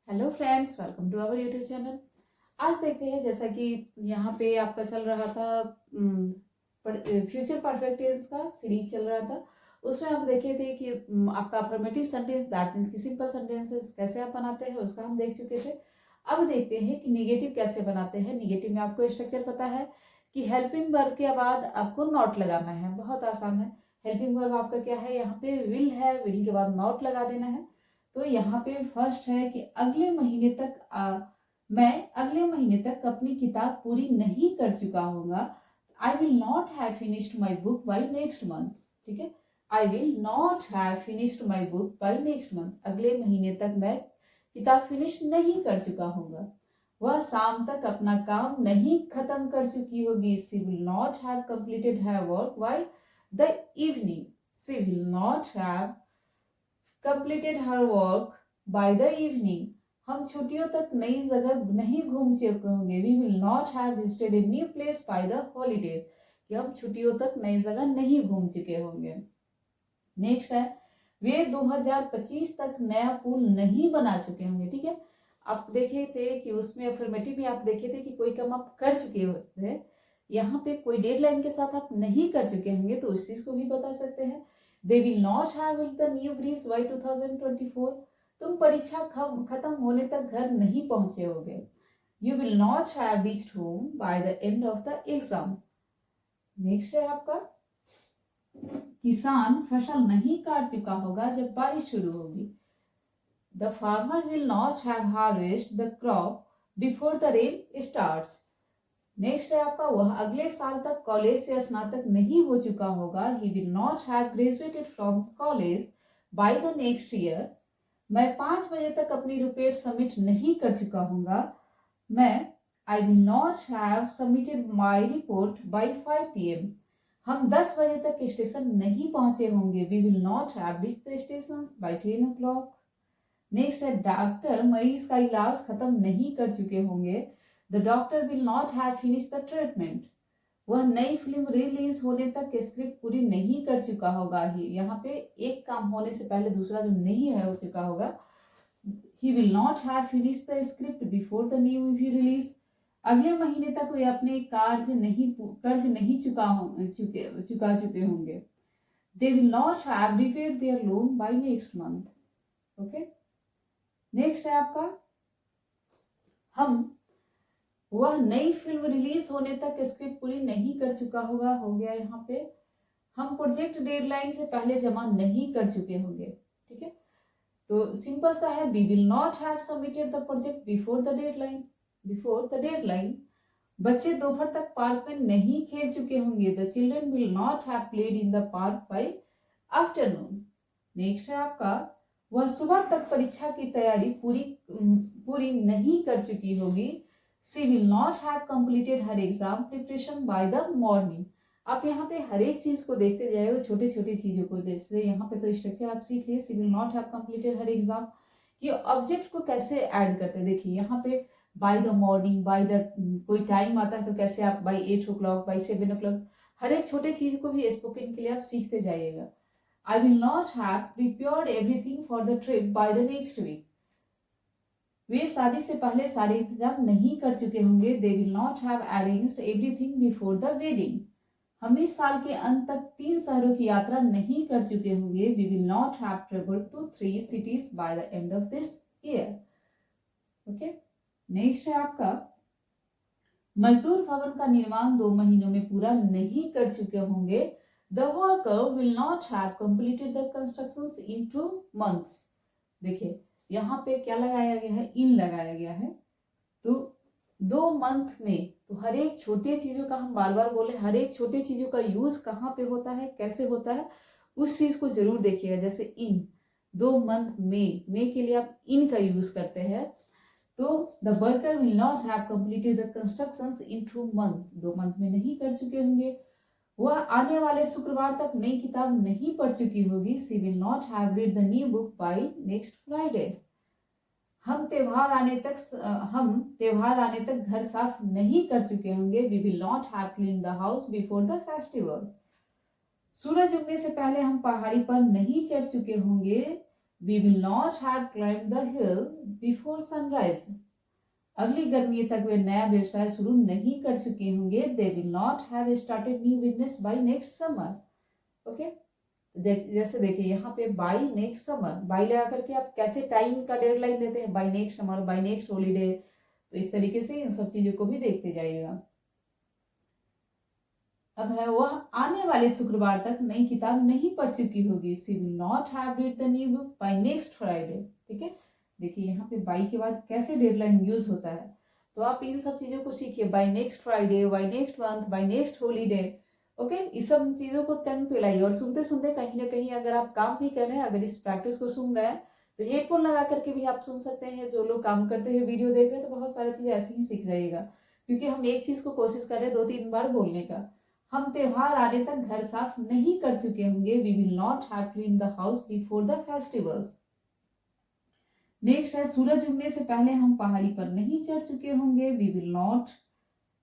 Hello friends, welcome to our YouTube channel. आज देखते हैं, जैसा कि यहाँ पे आपका चल रहा था फ्यूचर परफेक्ट टेंस का सीरीज चल रहा था। उसमें आप देखे थे कि आपका अफर्मेटिव सेंटेंस, दैट मीन्स की सिंपल सेंटेंसेस कैसे आप बनाते हैं, उसका हम देख चुके थे। अब देखते हैं कि निगेटिव कैसे बनाते हैं। निगेटिव में आपको स्ट्रक्चर पता है कि हेल्पिंग वर्ब के बाद आपको नॉट लगाना है। बहुत आसान है। हेल्पिंग वर्ब आपका क्या है, यहाँ पे विल है, विल के बाद नॉट लगा देना है। तो यहाँ पे फर्स्ट है कि मैं अगले महीने तक अपनी किताब पूरी नहीं कर चुका होगा। आई will not have finished my book by next month. ठीक है, आई will not have finished my book by next month. अगले महीने तक मैं किताब फिनिश नहीं कर चुका होगा। वह शाम तक अपना काम नहीं खत्म कर चुकी होगी। She will not have completed her work by the evening. She will not have completed her work by the evening. हम छुट्टियों तक नई जगह नहीं घूम चुके होंगे। We will not have visited a new place by the holidays. कि हम छुट्टियों तक नई जगह नहीं घूम चुके होंगे। नेक्स्ट है, वे 2025 तक नया पुल नहीं बना चुके होंगे। ठीक है, आप देखे थे कि उसमें अफर्मेटिव में आप देखे थे कि कोई काम आप कर चुके होते, यहाँ पे कोई डेडलाइन के साथ आप नहीं कर चुके होंगे, तो उस चीज को भी बता सकते हैं। They will not have built the new bridge by 2024. तुम परीक्षा खत्म होने तक घर नहीं पहुंचे होगे। You will not have reached home by the end of the exam. Next है आपका, किसान फसल नहीं काट चुका होगा जब बारिश शुरू होगी। The farmer will not have harvested the crop before the rain starts. Next है आपका, वह अगले साल तक कॉलेज से स्नातक नहीं हो चुका होगा। He will not have graduated from college bye the next year. मैं 5 बजे तक अपनी रिपोर्ट सबमिट नहीं कर चुका हूँगा। I will not have submitted my report by 5 PM। हम 10 बजे तक स्टेशन नहीं पहुंचे होंगे। We will not have reached the station by 10 o'clock। Next है, डॉक्टर मरीज का इलाज खत्म नहीं कर चुके होंगे। The doctor will not have finished the treatment. वह नई फिल्म रिलीज होने तक स्क्रिप्ट पूरी नहीं कर चुका होगा। ही यहाँ पे एक काम होने से पहले दूसरा जो नहीं है हो चुका होगा। He will not have finished the script before the new movie release. अगले महीने तक वे अपने कर्ज नहीं चुका चुके होंगे। They will not have repaid their loan by next month. Okay? Next है आपका, वह नई फिल्म रिलीज होने तक स्क्रिप्ट पूरी नहीं कर चुका होगा। हो गया यहाँ पे, हम प्रोजेक्ट डेडलाइन से पहले जमा नहीं कर चुके होंगे। ठीक है, तो सिंपल सा है, we will not have submitted the project before the deadline. बच्चे दोपहर तक पार्क में नहीं खेल चुके होंगे। The children will not have played in the park by afternoon. Next है आपका, वह सुबह तक परीक्षा की तैयारी पूरी नहीं कर चुकी होगी। She will not have completed her exam preparation by the morning. आप यहाँ पे हर एक चीज को देखते जाएगा, छोटे छोटे चीजों को। जैसे यहाँ पे तो स्ट्रक्चर आप सीख लिए, She will not have completed her exam। ये ऑब्जेक्ट को कैसे ऐड करते हैं, देखिए यहाँ पे by the morning, by the कोई टाइम आता है तो कैसे आप बाय 8 o'clock, बाय 7 o'clock, हर एक छोटे चीज को भी स्पोकन के लिए आप सीखते जाइएगा। I will not have prepared everything for the trip by the next week. वे शादी से पहले सारे इंतजाम नहीं कर चुके होंगे। They will not have arranged everything before the wedding. हम इस साल के अंत तक 3 शहरों की यात्रा नहीं कर चुके होंगे। We will not have traveled to 3 cities by the end of this year. Okay? Next है आपका, मजदूर भवन का निर्माण 2 महीनों में पूरा नहीं कर चुके होंगे। The worker will not have completed the constructions in 2 months. देखिए यहाँ पे क्या लगाया गया है, इन लगाया गया है। तो 2 मंथ में, तो हर एक छोटे चीजों का, हम बार बार बोले, हर एक छोटे चीजों का यूज कहाँ पे होता है, कैसे होता है, उस चीज को जरूर देखिएगा। जैसे इन 2 मंथ में के लिए आप इन का यूज करते हैं। तो the worker will not have completed the constructions in 2 month. 2 month में नहीं कर चुके होंगे। वह आने वाले शुक्रवार तक नई किताब नहीं पढ़ चुकी होगी। She will not have read the new book by next Friday. हम त्योहार आने तक घर साफ नहीं कर चुके होंगे। We will not have cleaned the house before the festival. सूरज उगने से पहले हम पहाड़ी पर नहीं चढ़ चुके होंगे। We will not have climb the hill before sunrise. अगली गर्मी तक वे नया व्यवसाय शुरू नहीं कर चुके होंगे। They will not have started new business by next summer. Okay, जैसे देखिए यहाँ पे बाय नेक्स्ट समर, बाय लगा करके आप कैसे टाइम का डेडलाइन देते हैं, by next summer, by next holiday. तो इस तरीके से इन सब चीजों को भी देखते जाइएगा। अब है वह आने वाले शुक्रवार तक नई किताब नहीं पढ़ चुकी होगी। She will not have read the new book by next Friday. ठीक है, देखिए यहाँ पे बाई के बाद कैसे डेडलाइन यूज होता है, तो आप इन सब चीजों को सीखिए। By next Friday, by next month, by next holiday. Okay, इस सब चीजों को टंग पे लाइए। और सुनते सुनते कहीं ना कहीं अगर आप काम भी कर रहे हैं, अगर इस प्रैक्टिस को सुन रहे हैं, तो हेडफोन लगा करके भी आप सुन सकते हैं। जो लोग काम करते हैं, वीडियो देख रहे हैं, तो बहुत सारी चीजें ऐसे ही सीख जाइएगा। क्योंकि हम एक चीज को कोशिश कर रहे हैं 2-3 बार बोलने का। हम त्योहार आने तक घर साफ नहीं कर चुके होंगे। We will not have clean the house before the festivals. Next है सूरज उगने से पहले हम पहाड़ी पर नहीं चढ़ चुके होंगे। वी विल नॉट,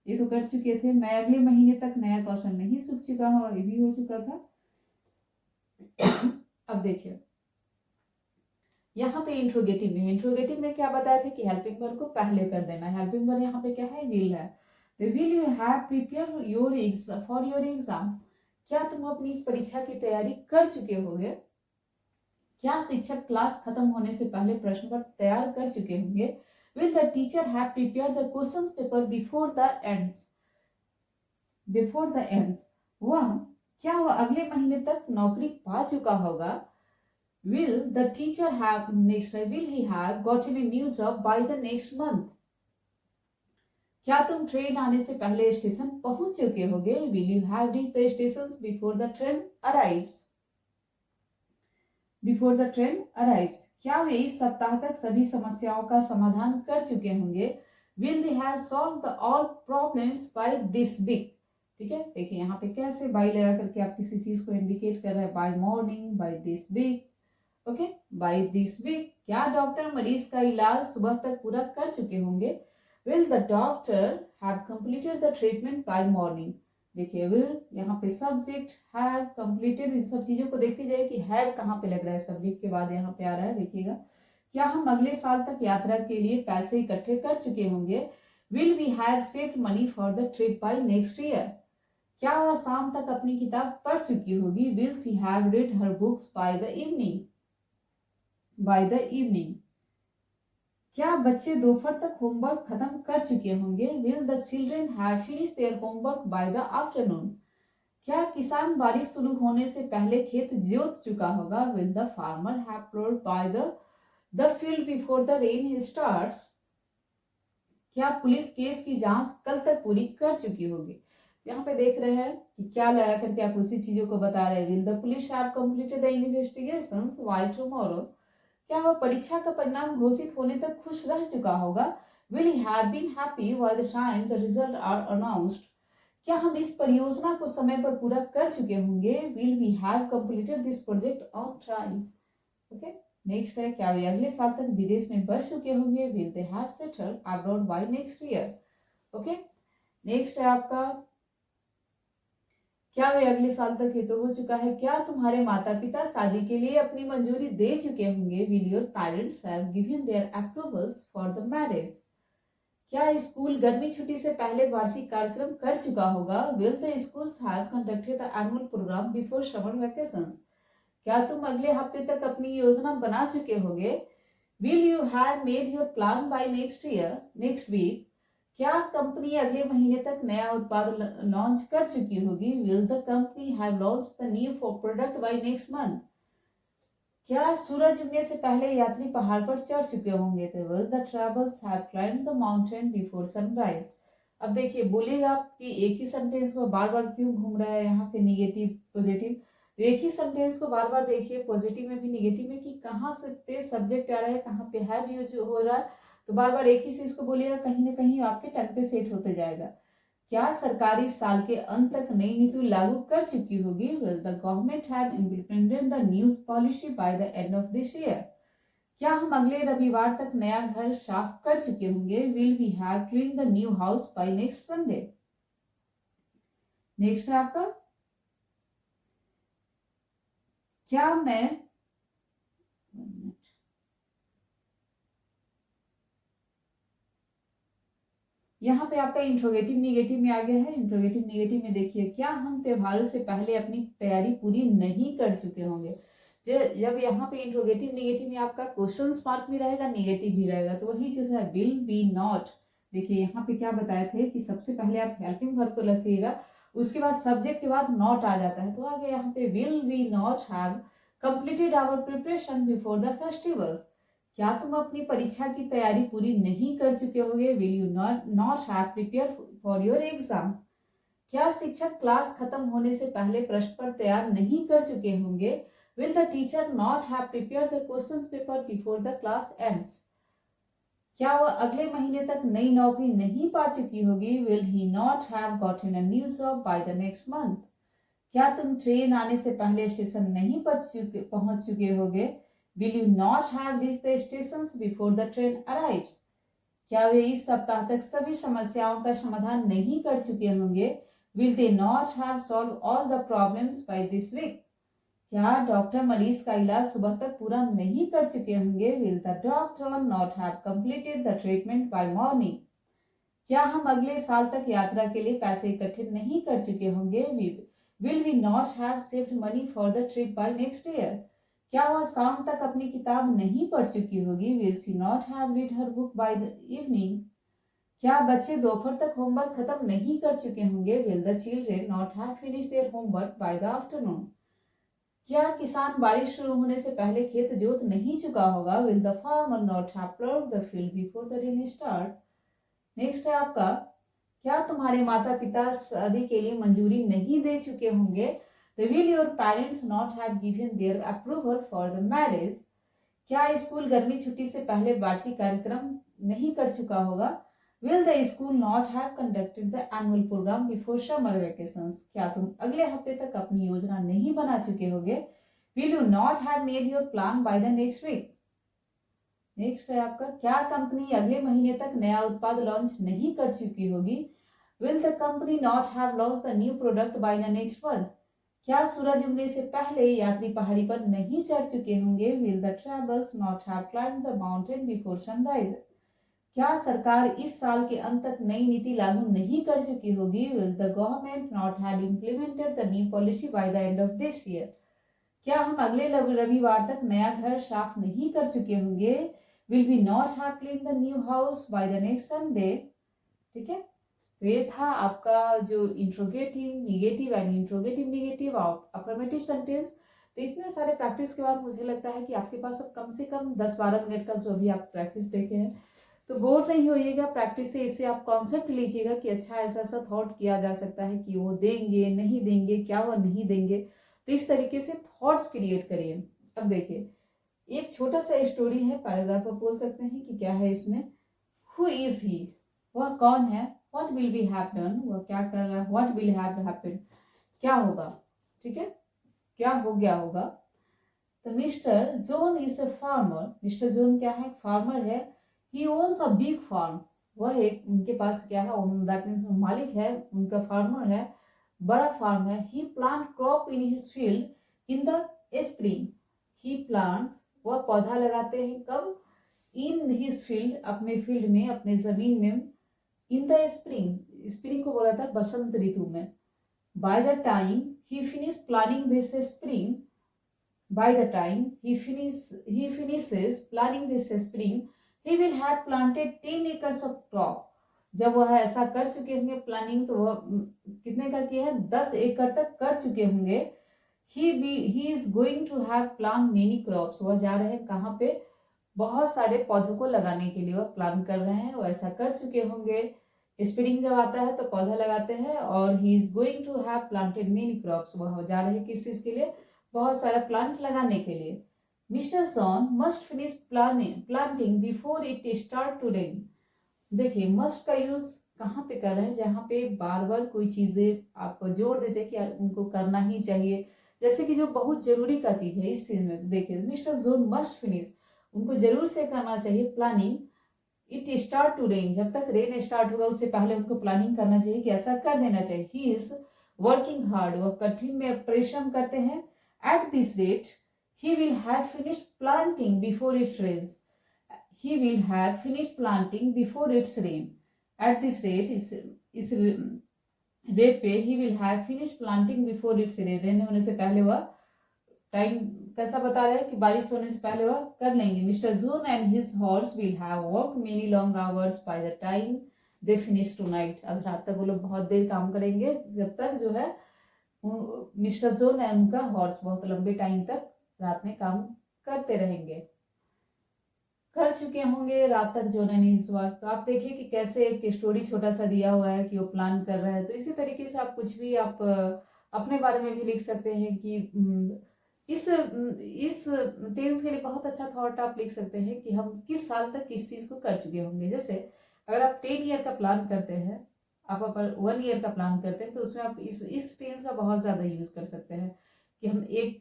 ये तो कर चुके थे। मैं अगले महीने तक नया कौशल नहीं सीख चुका हूँ, ये भी हो चुका था। अब देखिए यहाँ पे इंट्रोगेटिव में क्या बताया था कि हेल्पिंग वर्ब को पहले कर देना। हेल्पिंग वर्ब यहाँ पे क्या है, विल है। Will you have prepare your exam for your exam. क्या तुम अपनी परीक्षा की तैयारी कर चुके होगे? क्या शिक्षक क्लास खत्म होने से पहले प्रश्न पत्र तैयार कर चुके होंगे? Will the teacher have prepare the question paper before the ends. क्या वह अगले महीने तक नौकरी पा चुका होगा? Will the teacher have will he have gotten a new job by the next month? क्या तुम ट्रेन आने से पहले स्टेशन पहुंच चुके होगे? Will you have reached the stations before the train arrives? Before the train arrives. क्या वे इस सप्ताह तक सभी समस्याओं का समाधान कर चुके होंगे? Will they have solved all problems by this week? ठीक है, देखिए यहाँ पे कैसे बाय लगा करके आप किसी चीज को इंडिकेट कर रहे हैं। By morning, by this week. Okay, by this week. क्या डॉक्टर मरीज का इलाज सुबह तक पूरा कर चुके होंगे? Will the doctor have completed the treatment by morning. देखिए विल यहाँ पे सब्जेक्ट, हैव, कंप्लीटेड, इन सब चीजों को देखते जाइए कि हैव कहाँ पे लग रहा है। सब्जेक्ट के बाद यहाँ पे आ रहा है, देखिएगा। क्या हम अगले साल तक यात्रा के लिए पैसे इकट्ठे कर चुके होंगे? Will we have saved money for the trip by next year. क्या वह शाम तक अपनी किताब पढ़ चुकी होगी? Will she have read her books by the evening. By the evening. क्या बच्चे दोपहर तक होमवर्क खत्म कर चुके होंगे? Will the children have finished their homework by the afternoon. क्या किसान बारिश शुरू होने से पहले खेत जोत चुका होगा? Will the farmer have प्लोड by the field before the rain starts. क्या पुलिस केस की जांच कल तक पूरी कर चुकी होगी? यहाँ पे देख रहे हैं कि क्या लगा करके आप उसी चीजों को बता रहे हैं। Will the police have completed the investigations by tomorrow. क्या वह परीक्षा का परिणाम घोषित होने तक खुश रह चुका होगा? Will he have been happy by the time the results are announced. क्या हम इस परियोजना को समय पर पूरा कर चुके होंगे? Will we have completed this project on time. Okay, next है, क्या वे अगले साल तक विदेश में बस चुके होंगे? Will they have settled abroad by next year. Okay, next है आपका, क्या वे अगले साल तक, ये तो हो चुका है। क्या तुम्हारे माता पिता शादी के लिए अपनी मंजूरी दे चुके होंगे? Will your parents have given their approvals for the marriage. क्या स्कूल गर्मी छुट्टी से पहले वार्षिक कार्यक्रम कर चुका होगा? Will the schools have conducted the annual programme before summer vacations. क्या तुम अगले हफ्ते तक अपनी योजना बना चुके होंगे? Will you have made your plan by next week. क्या कंपनी अगले महीने तक नया उत्पाद लॉन्च कर चुकी होगी? Will the company have launched the new product by next month. क्या सूरज उगने से पहले यात्री पहाड़ पर चढ़ चुके होंगे? तो will the travellers have climbed the mountain before sunrise. अब देखिए, बोलिएगा आप कि एक ही सेंटेंस को बार बार क्यों घूम रहा है यहाँ से निगेटिव पॉजिटिव। तो एक ही सेंटेंस को बार बार देखिए, पॉजिटिव में भी निगेटिव में, कि कहाँ से पे सब्जेक्ट आ रहा है, कहाँ पे हैव यूज हो रहा है। तो बार बार एक ही चीज को बोलिएगा, कहीं ना कहीं आपके टंग पे सेट होते जाएगा। क्या सरकारी साल के अंत तक नई नीति लागू कर चुकी होगी? Will the government have implemented the new policy by the end of this year. क्या हम अगले रविवार तक नया घर साफ कर चुके होंगे? Will we have clean the new house by next Sunday. Next है आपका, क्या मैं यहाँ पे आपका इंट्रोगेटिव निगेटिव में आ गया है। इंट्रोगेटिव निगेटिव में देखिए, क्या हम त्योहारों से पहले अपनी तैयारी पूरी नहीं कर चुके होंगे। जब यहाँ पे इंट्रोगेटिव निगेटिव में आपका क्वेश्चन मार्क भी रहेगा, निगेटिव भी रहेगा, तो वही चीज है विल बी नॉट। देखिए यहाँ पे क्या बताए थे कि सबसे पहले आप हेल्पिंग वर्ब को रखिएगा, उसके बाद सब्जेक्ट के बाद नॉट आ जाता है, तो आगे यहाँ पे will we not have completed our preparation before the festivals. क्या तुम अपनी परीक्षा की तैयारी पूरी नहीं कर चुके होगे। Will you not have prepare for your exam. क्या शिक्षक क्लास खत्म होने से पहले प्रश्न पत्र तैयार नहीं कर चुके होंगे। Will the teacher not have prepare the question paper before the class ends. क्या वह अगले महीने तक नई नौकरी नहीं पा चुकी होगी। Will he not have gotten a new job by the next month. क्या तुम ट्रेन आने से पहले स्टेशन नहीं पहुंच चुके होगे। Will you not have reach the station before the train arrives. क्या वे इस सप्ताह तक सभी समस्याओं का समाधान नहीं कर चुके होंगे। Will they not have solve all the problems by this week. क्या डॉक्टर मरीज का इलाज सुबह तक पूरा नहीं कर चुके होंगे। Will the doctor not have completed the treatment by morning. क्या हम अगले साल तक यात्रा के लिए पैसे इकट्ठे नहीं कर चुके होंगे। Will we not have saved money for the trip by next year. क्या वह शाम तक अपनी किताब नहीं पढ़ चुकी होगी। Will see not have read her book by the evening. क्या बच्चे दोपहर तक होमवर्क खत्म नहीं कर चुके होंगे। Will the children not have finish there homework by the afternoon. क्या किसान बारिश शुरू होने से पहले खेत जोत नहीं चुका होगा। Will the farmer not have ploughed the field before the rain start. Next है आपका, क्या तुम्हारे माता पिता शादी के लिए मंजूरी नहीं दे चुके होंगे। Will your parents not have given their approval for the marriage. क्या स्कूल गर्मी छुट्टी से पहले वार्षिक कार्यक्रम नहीं कर चुका होगा। Will the school not have conducted the annual programme before summer vacations. क्या तुम अगले हफ्ते तक अपनी योजना नहीं बना चुके होगे। Will you not have made your plan by the next week. Next है आपका, क्या कंपनी अगले महीने तक नया उत्पाद लॉन्च नहीं कर चुकी होगी। Will the company not have launch the new product bye the next month. क्या सूरज उगने से पहले यात्री पहाड़ी पर नहीं चढ़ चुके होंगे। Will the travellers not have climbed the mountain before sunrise. क्या सरकार इस साल के अंत तक नई नीति लागू नहीं कर चुकी होगी। Will the government not have implemented the new policy by the end of this year. क्या हम अगले रविवार तक नया घर साफ नहीं कर चुके होंगे। Will we not have clean the new house by the next Sunday. ठीक है, तो ये था आपका जो interrogative negative and interrogative negative affirmative sentence. तो इतने सारे प्रैक्टिस के बाद मुझे लगता है कि आपके पास अब कम से कम 10-12 मिनट का जो अभी आप प्रैक्टिस देखे हैं, तो बोर नहीं होइएगा प्रैक्टिस से। इससे आप कॉन्सेप्ट लीजिएगा कि अच्छा ऐसा ऐसा थॉट किया जा सकता है कि वो देंगे नहीं देंगे, क्या वो नहीं देंगे, तो इस तरीके से थॉट्स क्रिएट करिए। अब देखिए, एक छोटा सा स्टोरी है, पैराग्राफ आप बोल सकते हैं कि क्या है इसमें। हु इज ही, वह कौन है। व्हाट विल बी हैपन, वह क्या कर रहा है। व्हाट विल हैव हैपन, क्या होगा। ठीक है, क्या हो गया होगा। तो mister zone is a farmer. Mister zone क्या है, फार्मर है। ही ओन्स अ बिग फार्म, वह एक उनके पास क्या है, दैट मीन्स मालिक है, उनका फार्मर है, बड़ा फार्म है। He plant crop in his field in the spring. He plants, वह पौधा लगाते हैं कब, इन हिज फील्ड, अपने फील्ड में, अपने जमीन में, इन द स्प्रिंग, स्प्रिंग को बोला था बसंत ऋतु में। Bye the time he finish planning this spring, bye the time he finishes planning this spring, he will have planted 10 acres of crop। जब वह ऐसा कर चुके होंगे प्लानिंग, तो वह कितने का किया है, 10 एकड़ तक कर चुके होंगे। he is going to have plant many crops, वह जा रहे हैं कहाँ पे, बहुत सारे पौधों को लगाने के लिए वह प्लान कर रहे हैं, वो ऐसा कर चुके होंगे। स्प्रिंग जब आता है तो पौधा लगाते हैं, और he is going to have planted many crops, वह जा रहे हैं किस चीज के लिए, बहुत सारा प्लांट लगाने के लिए। Mister John must finish planting before it start to rain. देखिए, मस्ट का यूज कहाँ पे कर रहे हैं, जहाँ पे बार बार कोई चीजें आपको जोड़ देते हैं कि उनको करना ही चाहिए, जैसे कि जो बहुत जरूरी का चीज है। इस चीज में देखिए, मिस्टर जॉन मस्ट फिनिश, उनको जरूर से करना चाहिए planning, it start to rain, जब तक रेन स्टार्ट होगा उससे पहले उनको प्लानिंग करना चाहिए कि ऐसा कर देना चाहिए। ही इज वर्किंग हार्ड, वह कठिन में परिश्रम करते हैं। At this rate he will have finished planting before it rains, he will have finished planting before its rain. At this rate, इस रेट पे he will have finish planting before its rain, rain होने से पहले वह time कैसा बता रहे हैं कि बारिश होने से पहले वह कर लेंगे। Mister June and his horse will have work many long hours bye the time they finish tonight, आज रात तक वो लोग बहुत देर काम करेंगे, जब तक जो है मिस्टर जोन एंड उनका हॉर्स बहुत लंबे टाइम तक रात में काम करते रहेंगे, कर चुके होंगे रात तक जो नहीं इस वक्त। तो आप देखिए कि कैसे एक स्टोरी छोटा सा दिया हुआ है कि वो प्लान कर रहे हैं। तो इसी तरीके से आप कुछ भी आप अपने बारे में भी लिख सकते हैं कि इस टेंस के लिए बहुत अच्छा थॉट आप लिख सकते हैं कि हम किस साल तक किस चीज को कर चुके होंगे। जैसे अगर आप 10 ईयर का प्लान करते हैं, आप अगर 1 ईयर का प्लान करते हैं, तो उसमें आप इस टेंस का बहुत ज्यादा यूज कर सकते हैं कि हम एक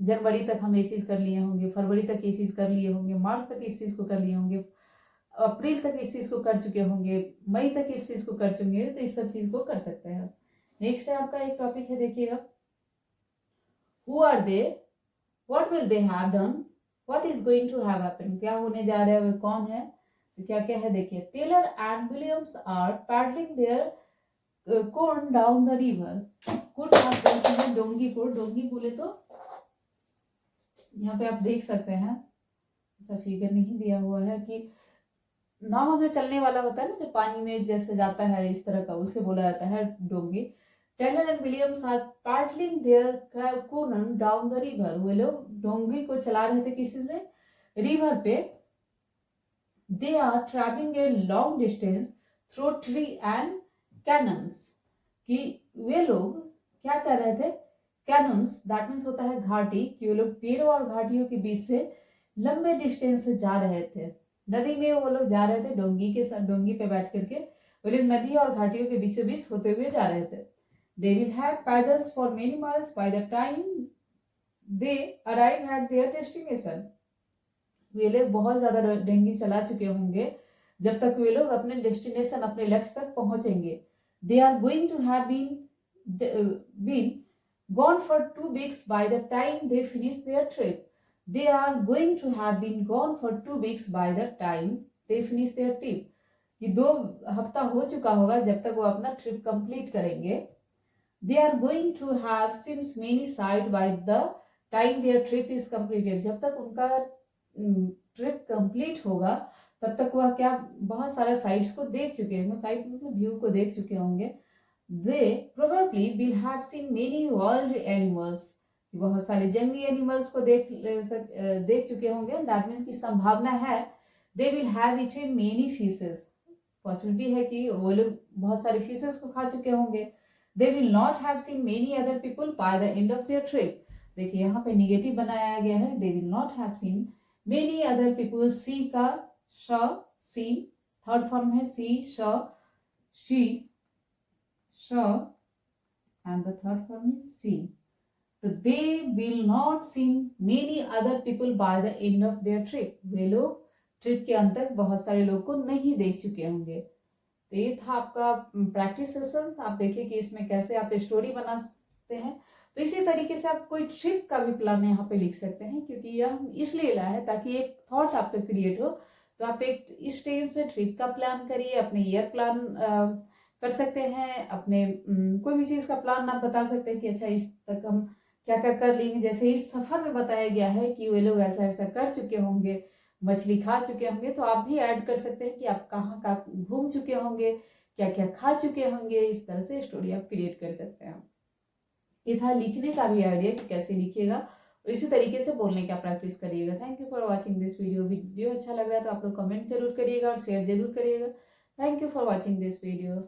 जनवरी तक हम ये चीज कर लिए होंगे, फरवरी तक ये चीज कर लिए होंगे, मार्च तक इस चीज को कर लिए होंगे, अप्रैल तक इस चीज को कर चुके होंगे, मई तक इस चीज को कर चुके हैं। तो इस सब चीज को कर सकते हैं। नेक्स्ट है आपका एक टॉपिक है, देखिएगा, who are they, what will they have done, what is going to have happen, क्या होने जा रहा है, वो कौन है, तो क्या क्या है देखिए। Taylor and Williams are paddling their canoe down the river, कुड आप बोलते हैं डोंगी को, डोंगी बोले तो यहाँ पे आप देख सकते हैं, ऐसा फिगर नहीं दिया हुआ है कि नाव जो चलने वाला होता है ना, जो पानी में जैसे जाता है इस तरह का, उसे बोला जाता है डोंगी। Taylor and Williams are paddling their canoe down the river, वो लोग डोंगी को चला रहे थे किसी में, रिवर पे। They are travelling a long distance through tree and canyons, कि वे लोग क्या कर रहे थे, कैनन्स दैट मीन्स होता है घाटी, कि वो लोग पेड़ों और घाटियों के बीच से लंबे डिस्टेंस से जा रहे थे। नदी में वो लोग जा रहे थे डोंगी के साथ, डोंगी पे बैठ करके वो लोग नदी और घाटियों के बीचों बीच होते हुए जा रहे थे। They will have paddles for many miles by the time they arrive at their destination, वे लोग बहुत ज्यादा डोंगी चला चुके होंगे जब तक वे लोग अपने डेस्टिनेशन, अपने लक्ष्य तक पहुंचेंगे। They are going to have been gone for 2 weeks by the time they finish their trip. They are going to have been gone for 2 weeks by the time they finish their trip. कि 2 हफ्ता हो चुका होगा जब तक वो अपना trip complete करेंगे। They are going to have seen many sights by the time their trip is completed. जब तक उनका ट्रिप कंप्लीट होगा तब तक वह क्या बहुत सारे साइट्स को देख चुके होंगे, साइट मतलब व्यू को देख चुके होंगे। They probably will have seen many wild animals, बहुत सारे जंगली एनिमल्स को देख चुके होंगे। दैट मीन्स की संभावना है they will have eaten many fishes, possibility है कि वो लोग बहुत सारे फिशेस को खा चुके होंगे। they will not have seen many other people by the end of their trip, देखिए यहाँ पे निगेटिव बनाया गया है, they will not have seen many other people, सी का श, सी थर्ड फॉर्म है, सी श she and the third form is see. So they will not see many other people by the end of their trip. वे लोग trip के अंत तक बहुत सारे लोग को नहीं देख चुके होंगे। तो ये था आपका प्रैक्टिस सेशन। आप देखिए कि इसमें कैसे आप स्टोरी बना सकते हैं। तो इसी तरीके से आप कोई ट्रिप का भी प्लान यहाँ पे लिख सकते हैं, क्योंकि यह इसलिए लाया है ताकि एक थॉट आपका क्रिएट हो। तो आप एक इस स्टेज पे ट्रिप का प्लान करिए, अपने ईयर प्लान कर सकते हैं, अपने कोई भी चीज का प्लान आप बता सकते हैं कि अच्छा इस तक हम क्या क्या कर लेंगे। जैसे इस सफर में बताया गया है कि वे लोग ऐसा ऐसा कर चुके होंगे, मछली खा चुके होंगे, तो आप भी ऐड कर सकते हैं कि आप कहाँ कहाँ घूम चुके होंगे, क्या क्या खा चुके होंगे। इस तरह से स्टोरी आप क्रिएट कर सकते हैं। ये था लिखने का भी आइडिया कि कैसे लिखिएगा, और इसी तरीके से बोलने का प्रैक्टिस करिएगा। Thank you for watching this video. Video अच्छा लग रहा है तो आप लोग कमेंट जरूर करिएगा और शेयर जरूर करिएगा। Thank you for watching this video.